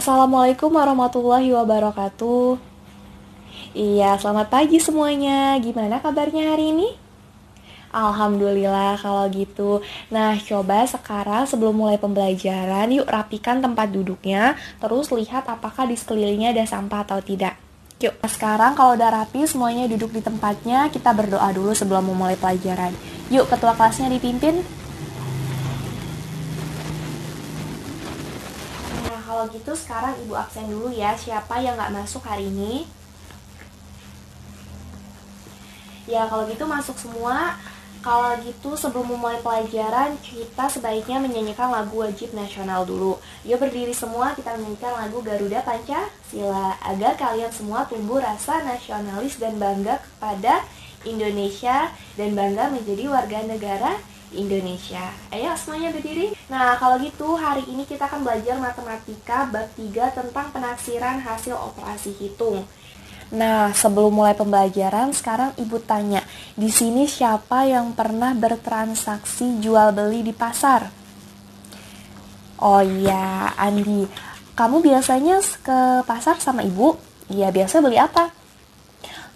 Assalamualaikum warahmatullahi wabarakatuh. Iya, selamat pagi semuanya. Gimana kabarnya hari ini? Alhamdulillah kalau gitu. Nah, coba sekarang sebelum mulai pembelajaran, yuk rapikan tempat duduknya. Terus lihat apakah di sekelilingnya ada sampah atau tidak. Yuk, sekarang kalau udah rapi semuanya duduk di tempatnya, kita berdoa dulu sebelum memulai pelajaran. Yuk, ketua kelasnya dipimpin. Nah, kalau gitu sekarang Ibu absen dulu ya. Siapa yang nggak masuk hari ini? Ya, kalau gitu masuk semua. Kalau gitu sebelum memulai pelajaran, kita sebaiknya menyanyikan lagu wajib nasional dulu. Yuk berdiri semua, kita menyanyikan lagu Garuda Pancasila agar kalian semua tumbuh rasa nasionalis dan bangga kepada Indonesia dan bangga menjadi warga negara Indonesia. Ayo semuanya berdiri. Nah, kalau gitu hari ini kita akan belajar matematika bab 3 tentang penafsiran hasil operasi hitung. Nah, sebelum mulai pembelajaran, sekarang Ibu tanya, di sini siapa yang pernah bertransaksi jual beli di pasar? Oh iya, Andi. Kamu biasanya ke pasar sama Ibu? Iya, biasa beli apa?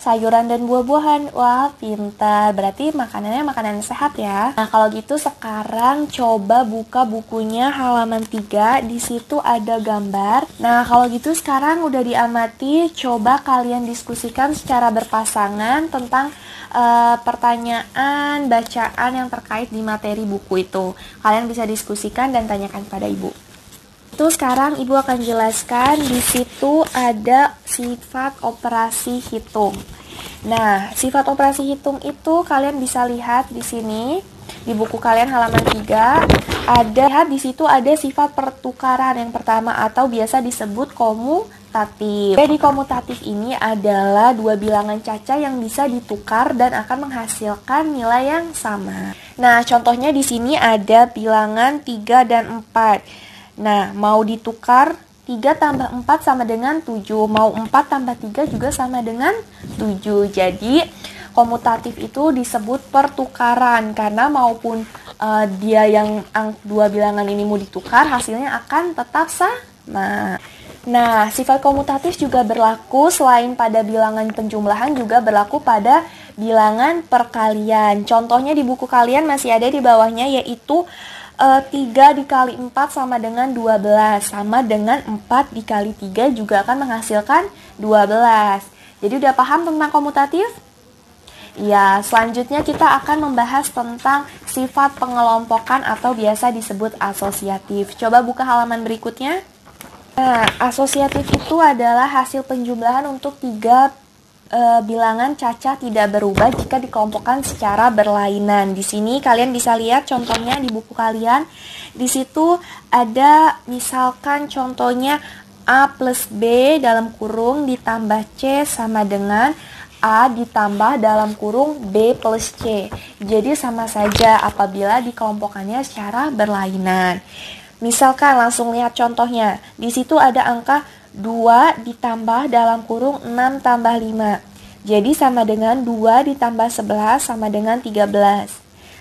Sayuran dan buah-buahan. Wah, pintar. Berarti makanannya makanan sehat ya. Nah, kalau gitu sekarang coba buka bukunya halaman 3. Di situ ada gambar. Nah, kalau gitu sekarang udah diamati. Coba kalian diskusikan secara berpasangan tentang pertanyaan, bacaan yang terkait di materi buku itu. Kalian bisa diskusikan dan tanyakan pada Ibu. Itu sekarang Ibu akan jelaskan di situ ada sifat operasi hitung. Nah, sifat operasi hitung itu kalian bisa lihat di sini di buku kalian halaman 3 ada di situ ada sifat pertukaran yang pertama atau biasa disebut komutatif. Jadi komutatif ini adalah dua bilangan caca yang bisa ditukar dan akan menghasilkan nilai yang sama. Nah, contohnya di sini ada bilangan 3 dan 4. Nah, mau ditukar 3 tambah 4 sama dengan 7. Mau 4 tambah 3 juga sama dengan 7. Jadi, komutatif itu disebut pertukaran. Karena maupun dia yang dua bilangan ini mau ditukar, hasilnya akan tetap sama. Nah, sifat komutatif juga berlaku selain pada bilangan penjumlahan juga berlaku pada bilangan perkalian. Contohnya di buku kalian masih ada di bawahnya yaitu 3 dikali 4 sama dengan 12. Sama dengan 4 dikali 3 juga akan menghasilkan 12. Jadi udah paham tentang komutatif? Ya, selanjutnya kita akan membahas tentang sifat pengelompokan atau biasa disebut asosiatif. Coba buka halaman berikutnya. Nah, asosiatif itu adalah hasil penjumlahan untuk 3 bilangan caca tidak berubah jika dikelompokkan secara berlainan. Di sini kalian bisa lihat contohnya di buku kalian. Di situ ada misalkan contohnya A plus B dalam kurung ditambah C sama dengan A ditambah dalam kurung B plus C. Jadi sama saja apabila dikelompokkannya secara berlainan. Misalkan langsung lihat contohnya. Di situ ada angka 2 ditambah dalam kurung 6 tambah 5. Jadi sama dengan 2 ditambah 11 sama dengan 13.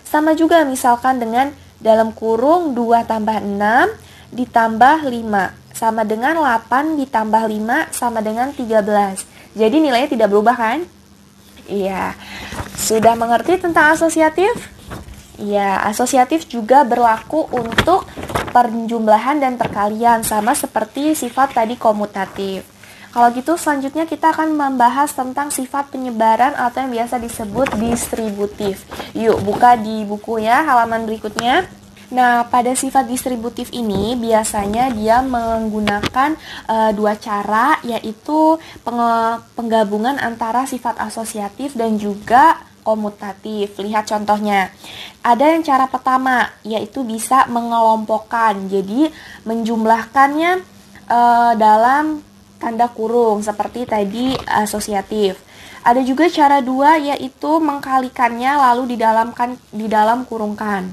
Sama juga misalkan dengan dalam kurung 2 tambah 6 ditambah 5. Sama dengan 8 ditambah 5 sama dengan 13. Jadi nilainya tidak berubah kan? Iya. Sudah mengerti tentang asosiatif? Iya, asosiatif juga berlaku untuk penjumlahan dan perkalian sama seperti sifat tadi komutatif. Kalau gitu selanjutnya kita akan membahas tentang sifat penyebaran atau yang biasa disebut distributif. Yuk buka di buku ya halaman berikutnya. Nah, pada sifat distributif ini biasanya dia menggunakan dua cara, yaitu penggabungan antara sifat asosiatif dan juga komutatif. Lihat contohnya. Ada yang cara pertama, yaitu bisa mengelompokkan. Jadi, menjumlahkannya dalam tanda kurung, seperti tadi asosiatif. Ada juga cara dua, yaitu mengkalikannya lalu di dalam kurungkan.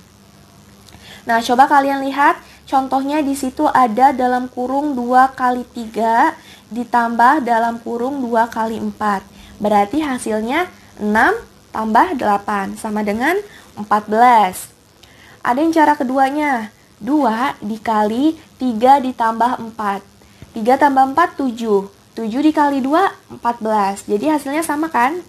Nah, coba kalian lihat. Contohnya di situ ada dalam kurung 2 kali 3 ditambah dalam kurung 2 kali 4. Berarti hasilnya 6 tambah 8 sama dengan 14. Ada yang cara keduanya, 2 dikali 3 ditambah 4. 3 tambah 4, 7. 7 dikali 2, 14. Jadi hasilnya sama kan?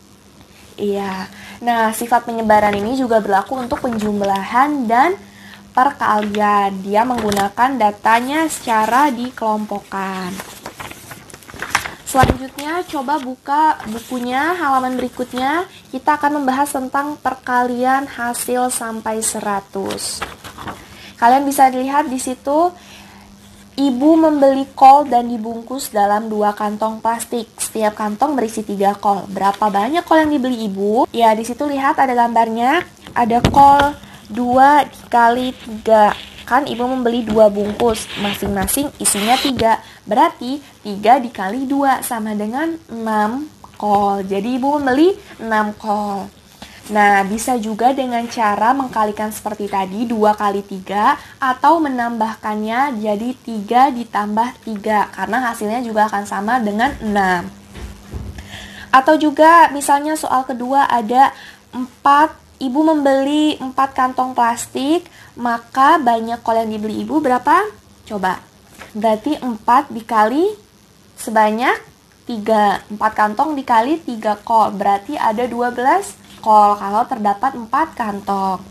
Iya. Nah, sifat penyebaran ini juga berlaku untuk penjumlahan dan perkalian. Dia menggunakan datanya secara dikelompokkan. Selanjutnya, coba buka bukunya, halaman berikutnya. Kita akan membahas tentang perkalian hasil sampai 100. Kalian bisa dilihat di situ, ibu membeli kol dan dibungkus dalam 2 kantong plastik. Setiap kantong berisi 3 kol. Berapa banyak kol yang dibeli ibu? Ya, di situ lihat ada gambarnya. Ada kol 2 dikali 3. Kan ibu membeli 2 bungkus. Masing-masing isinya 3. Berarti 3 dikali 2 sama dengan 6 kol. Jadi ibu membeli 6 kol. Nah, bisa juga dengan cara mengkalikan seperti tadi, 2 kali 3, atau menambahkannya jadi 3 ditambah 3, karena hasilnya juga akan sama dengan 6. Atau juga misalnya soal kedua ada 4, ibu membeli 4 kantong plastik, maka banyak kol yang dibeli ibu berapa? Coba, berarti 4 dikali sebanyak 3, 4 kantong dikali 3 kol, berarti ada 12 kol kalau terdapat 4 kantong.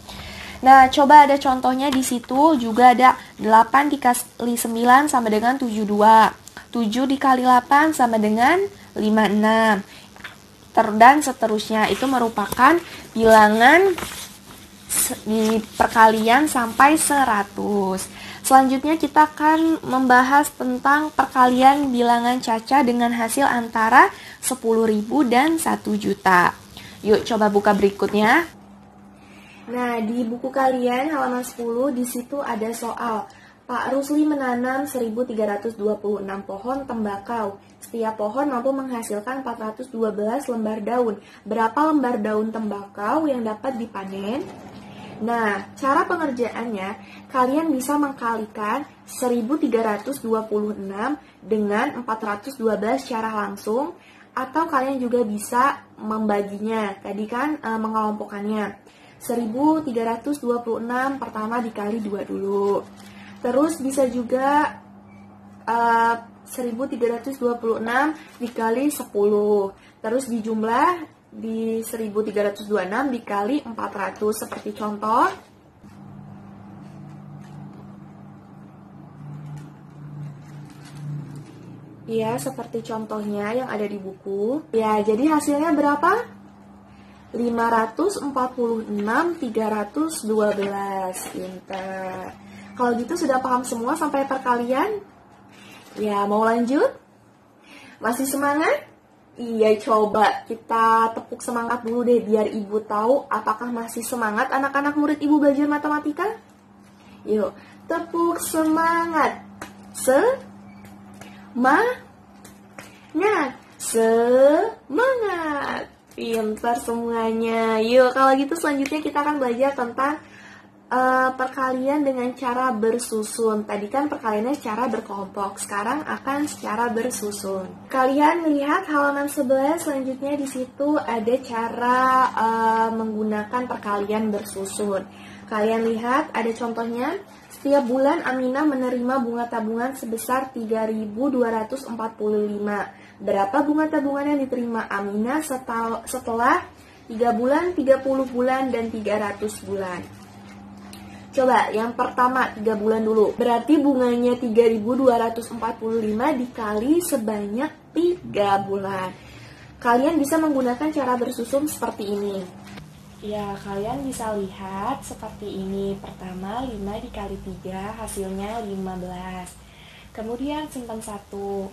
Nah, coba ada contohnya di situ juga ada 8 dikali 9 sama dengan 72. 7 dikali 8 sama dengan 56. Dan seterusnya, itu merupakan bilangan di perkalian sampai 100. Selanjutnya kita akan membahas tentang perkalian bilangan caca dengan hasil antara 10.000 dan 1 juta. Yuk coba buka berikutnya. Nah, di buku kalian halaman 10 di situ ada soal. Pak Rusli menanam 1326 pohon tembakau. Setiap pohon mampu menghasilkan 412 lembar daun. Berapa lembar daun tembakau yang dapat dipanen? Nah, cara pengerjaannya, kalian bisa mengkalikan 1326 dengan 412 secara langsung, atau kalian juga bisa membaginya. Tadi kan mengelompokkannya. 1326 pertama dikali 2 dulu. Terus bisa juga 1326 dikali 10. Terus dijumlah di 1326 dikali 400 seperti contoh. Ya, seperti contohnya yang ada di buku. Ya, jadi hasilnya berapa? 546, 312. Pintar. Kalau gitu sudah paham semua sampai perkalian? Ya, mau lanjut? Masih semangat? Iya, coba kita tepuk semangat dulu deh biar ibu tahu apakah masih semangat anak-anak murid ibu belajar matematika? Yuk, tepuk semangat. Semangat. Pintar semuanya. Yuk, kalau gitu selanjutnya kita akan belajar tentang perkalian dengan cara bersusun. Tadi kan perkaliannya secara berkelompok, sekarang akan secara bersusun. Kalian lihat halaman 11, selanjutnya di situ ada cara menggunakan perkalian bersusun. Kalian lihat ada contohnya. Setiap bulan Aminah menerima bunga tabungan sebesar 3.245. Berapa bunga tabungan yang diterima Aminah setelah 3 bulan, 30 bulan, dan 300 bulan? Coba, yang pertama 3 bulan dulu. Berarti bunganya 3.245 dikali sebanyak 3 bulan. Kalian bisa menggunakan cara bersusun seperti ini. Ya, kalian bisa lihat seperti ini. Pertama, 5 dikali 3, hasilnya 15. Kemudian simpan 1.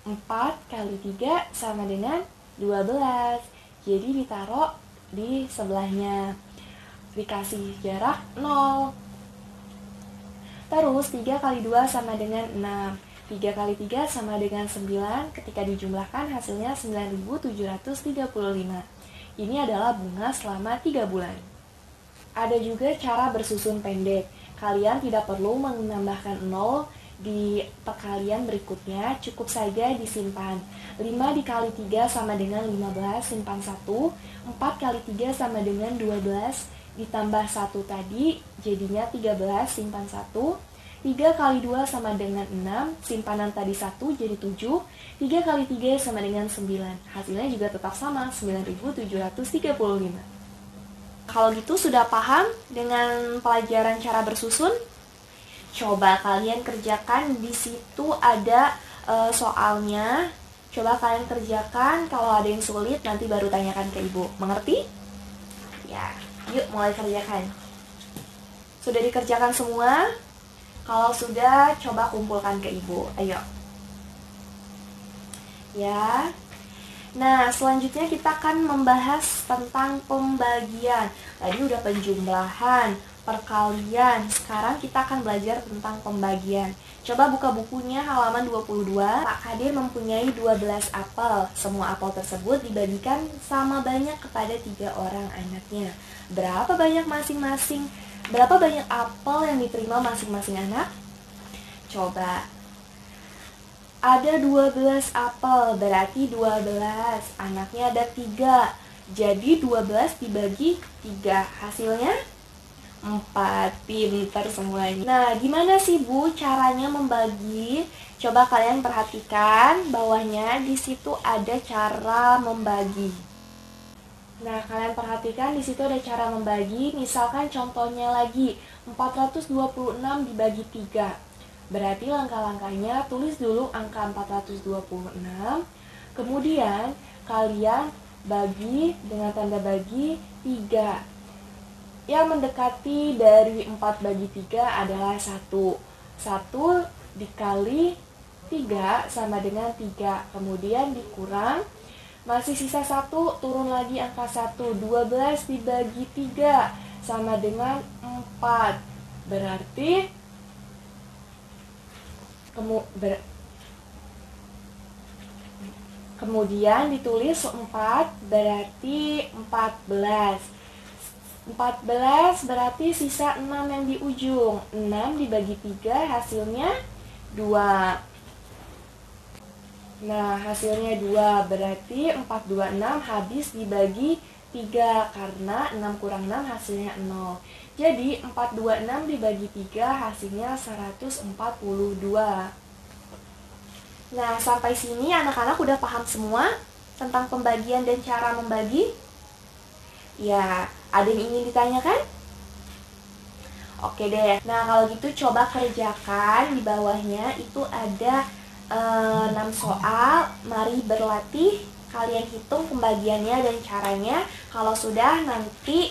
4 kali 3 sama dengan 12. Jadi ditaruh di sebelahnya. Dikasih jarak 0. Terus 3 kali 2 sama dengan 6. 3 kali 3 sama dengan 9. Ketika dijumlahkan hasilnya 9.735. Ini adalah bunga selama 3 bulan. Ada juga cara bersusun pendek. Kalian tidak perlu menambahkan 0 di perkalian berikutnya, cukup saja disimpan. 5 dikali 3 sama dengan 15, simpan 1. 4 kali 3 sama dengan 12, ditambah 1 tadi, jadinya 13, simpan 1. 3 kali 2 sama dengan 6, simpanan tadi 1 jadi 7, 3 kali 3 sama dengan 9. Hasilnya juga tetap sama, 9.735. Kalau gitu sudah paham dengan pelajaran cara bersusun? Coba kalian kerjakan, di situ ada soalnya. Coba kalian kerjakan, kalau ada yang sulit nanti baru tanyakan ke ibu. Mengerti? Ya, yuk mulai kerjakan. Sudah dikerjakan semua? Kalau sudah, coba kumpulkan ke ibu. Ayo. Ya. Nah, selanjutnya kita akan membahas tentang pembagian. Tadi udah penjumlahan, perkalian. Sekarang kita akan belajar tentang pembagian. Coba buka bukunya halaman 22. Pak Kadir mempunyai 12 apel. Semua apel tersebut dibagikan sama banyak kepada 3 orang anaknya. Berapa banyak apel yang diterima masing-masing anak? Coba. Ada 12 apel, berarti 12. Anaknya ada 3. Jadi 12 dibagi 3. Hasilnya 4. Pinter semuanya. Nah, gimana sih Bu caranya membagi? Coba kalian perhatikan bawahnya, di situ ada cara membagi. Nah, kalian perhatikan di situ ada cara membagi. Misalkan contohnya lagi, 426 dibagi 3. Berarti langkah-langkahnya tulis dulu angka 426. Kemudian kalian bagi dengan tanda bagi 3. Yang mendekati dari 4 bagi 3 adalah 1. 1 dikali 3 sama dengan 3. Kemudian dikurang. Masih sisa 1, turun lagi angka 1. 12 dibagi 3 sama dengan 4. Berarti kemudian ditulis 4, berarti 14. 14 berarti sisa 6 yang di ujung. 6 dibagi 3 hasilnya 2. Nah, hasilnya 2, berarti 426 habis dibagi 3, karena 6 kurang 6 hasilnya 0. Jadi 426 dibagi 3 hasilnya 142. Nah, sampai sini anak-anak udah paham semua tentang pembagian dan cara membagi? Ya, ada yang ingin ditanyakan? Oke deh. Nah, kalau gitu coba kerjakan, di bawahnya itu ada 6 soal. Mari berlatih, kalian hitung pembagiannya dan caranya. Kalau sudah, nanti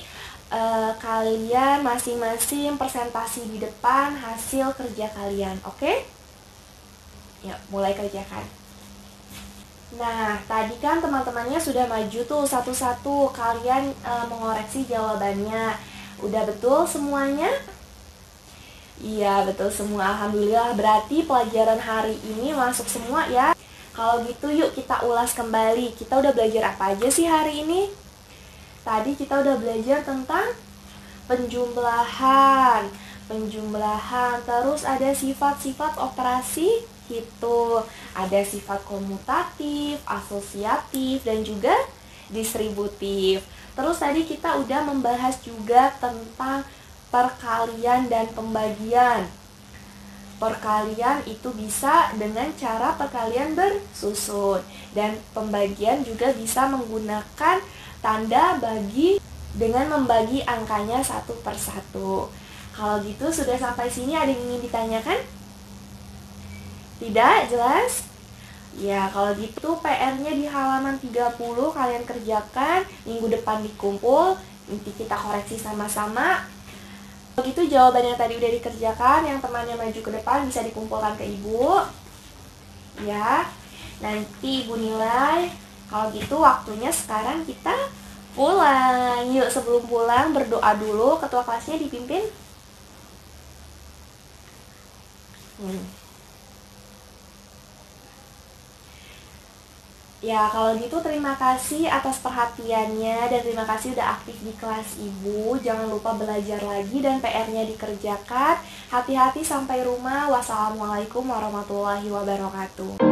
kalian masing-masing presentasi di depan hasil kerja kalian. Oke? Yuk, mulai kerjakan. Nah, tadi kan teman-temannya sudah maju tuh satu-satu. Kalian mengoreksi jawabannya. Udah betul semuanya? Iya, betul semua. Alhamdulillah, berarti pelajaran hari ini masuk semua ya. Kalau gitu yuk kita ulas kembali. Kita udah belajar apa aja sih hari ini? Tadi kita udah belajar tentang penjumlahan. Terus ada sifat-sifat operasi hitung. Ada sifat komutatif, asosiatif, dan juga distributif. Terus tadi kita udah membahas juga tentang perkalian dan pembagian. Perkalian itu bisa dengan cara perkalian bersusun, dan pembagian juga bisa menggunakan tanda bagi dengan membagi angkanya satu per satu. Kalau gitu sudah sampai sini, ada yang ingin ditanyakan? Tidak? Jelas? Ya, kalau gitu PR-nya di halaman 30 kalian kerjakan, minggu depan dikumpul, nanti kita koreksi sama-sama. Begitu jawaban yang tadi udah dikerjakan, yang temannya maju ke depan bisa dikumpulkan ke ibu. Ya, nanti ibu nilai. Kalau gitu waktunya sekarang kita pulang. Yuk, sebelum pulang berdoa dulu. Ketua kelasnya dipimpin. Ya, kalau gitu terima kasih atas perhatiannya dan terima kasih udah aktif di kelas ibu. Jangan lupa belajar lagi dan PR-nya dikerjakan. Hati-hati sampai rumah. Wassalamualaikum warahmatullahi wabarakatuh.